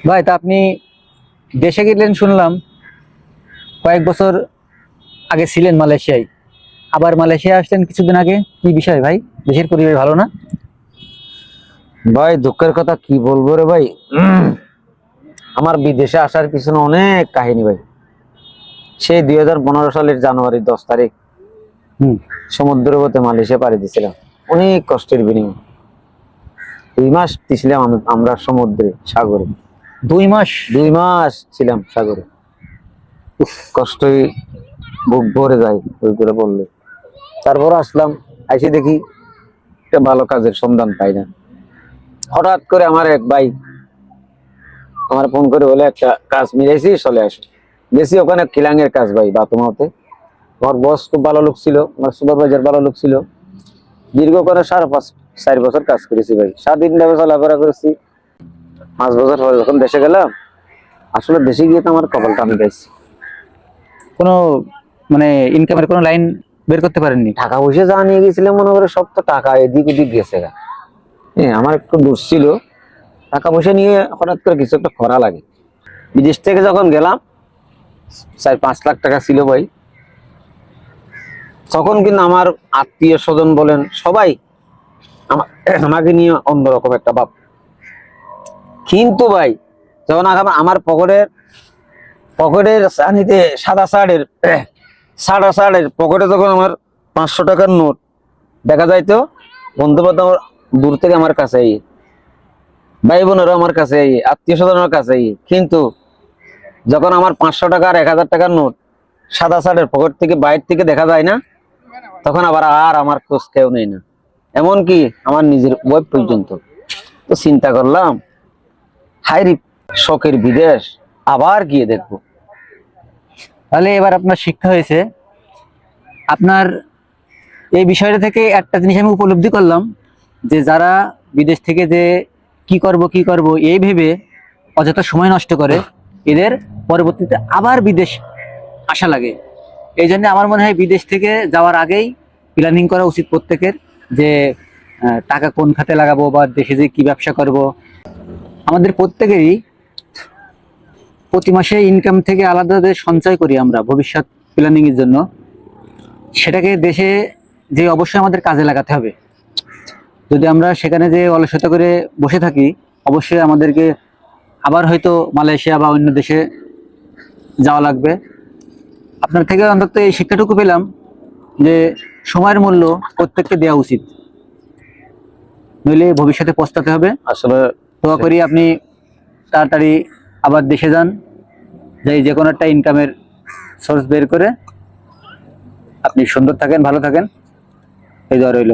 ভাই, তা আপনি দেশে গেলেন শুনলাম, কয়েক বছর আগে ছিলেন মালয়েশিয়ায়, আবার মালয়েশিয়া আসলেন কিছুদিন আগে। কি বিষয় ভাই? দেশের পরিবেশ ভালো না? ভাই দুঃখের কথা কি বলবো রে ভাই। আমার বিদেশে আসার পিছনে অনেক কাহিনী ভাই। সেই 2015 সালের জানুয়ারি 10 তারিখ হুম। সমুদ্রপথে মালয়েশিয়া পাড়ি দিয়েছিলাম। অনেক কষ্টের বিনিময় 2 মাস ছিলাম আমরা সমুদ্রে, সাগরে। 2 মাস? 2 মাস ছিলাম সাগরে। কষ্টই বুক ভরে যায় ওই করে বললে। তারপর আসলাম, আইসে দেখি একটা ভালো কাজের সন্ধান পাই না। হঠাৎ করে আমার এক ভাই আমার ফোন করে বলে, একটা কাজ মিলাইছি, চলে আসো। গেছি ওখানে কিলাং এর কাজ ভাই, বাতুমাতে। আমার বস খুব ভালো লোক ছিল, আমার সুপারভাইজার ভালো লোক ছিল। দীর্ঘ করে 4.5 4 বছর কাজ করেছি ভাই, স্বাধীনভাবে চলাফেরা করেছি। 5 বছর পরে যখন দেশে গেলাম, আসলে দেশে গিয়ে তো আমার কপালটা আমি গাইছি। কোনো মানে ইনকামের কোনো লাইন বের করতে পারেননি? টাকা পয়সা যা নিয়ে গেছিলাম মনে করে সব তো টাকা এদিক ওদিক গেছে গা। হ্যাঁ, আমার একটু দোষ ছিল। টাকা পয়সা নিয়ে হঠাৎ করে কিছু একটা করা লাগে। বিদেশ থেকে যখন গেলাম, 4-5 লাখ টাকা ছিল ভাই। তখন কিন্তু আমার আত্মীয় স্বজন বলেন সবাই আমাকে নিয়ে অন্যরকম একটা ভাব। কিন্তু ভাই যখন আমার পকেটের পকেটের চানিতে সাদা শার্টের পকেটে যখন আমার 500 টাকার নোট দেখা যাইতো, বন্ধু বান্ধব দূর থেকে আমার কাছে, ভাই বোনেরও আমার কাছে, আত্মীয় স্বজনের কাছে। কিন্তু যখন আমার 500 টাকা আর 1000 টাকার নোট সাদা শার্টের পকেট থেকে বাইরে থেকে দেখা যায় না, তখন আর আমার খোঁজ কেউ নেই না, এমনকি আমার নিজের ওয়াইফ পর্যন্ত। তো চিন্তা করলাম, হাইরি শখের বিদেশ, আবার গিয়ে দেখবো। তাহলে এবার আপনার শিক্ষা হয়েছে। আপনার এই বিষয়টা থেকে একটা জিনিস আমি উপলব্ধি করলাম, যে যারা বিদেশ থেকে যে কি করব এই ভেবে অযথা সময় নষ্ট করে, এদের পরবর্তীতে আবার বিদেশ আসা লাগে। এই জন্য আমার মনে হয় বিদেশ থেকে যাওয়ার আগেই প্ল্যানিং করা উচিত প্রত্যেকের, যে টাকা কোন খাতে লাগাবো বা দেশে যে কি ব্যবসা করব। আমাদের প্রত্যেকেরই প্রতি মাসে ইনকাম থেকে আলাদা যে সঞ্চয় করি আমরা ভবিষ্যৎ প্ল্যানিং এর জন্য, সেটাকে দেশে যে অবশ্যই আমাদের কাজে লাগাতে হবে। যদি আমরা সেখানে যে অলসতা করে বসে থাকি, অবশ্যই আমাদেরকে আবার হয়তো মালয়েশিয়া বা অন্য দেশে যাওয়া লাগবে। আপনার থেকে অন্তত এই শিক্ষাটুকু পেলাম যে সময়ের মূল্য প্রত্যেককে দেওয়া উচিত, নইলে ভবিষ্যতে পস্তাতে হবে। আসলে দোয়া করি আপনি তাড়াতাড়ি আবার দেশে যান, যাই যে কোনো একটা ইনকামের সোর্স বের করে আপনি সুন্দর থাকেন, ভালো থাকেন, এই দোয়া রইল।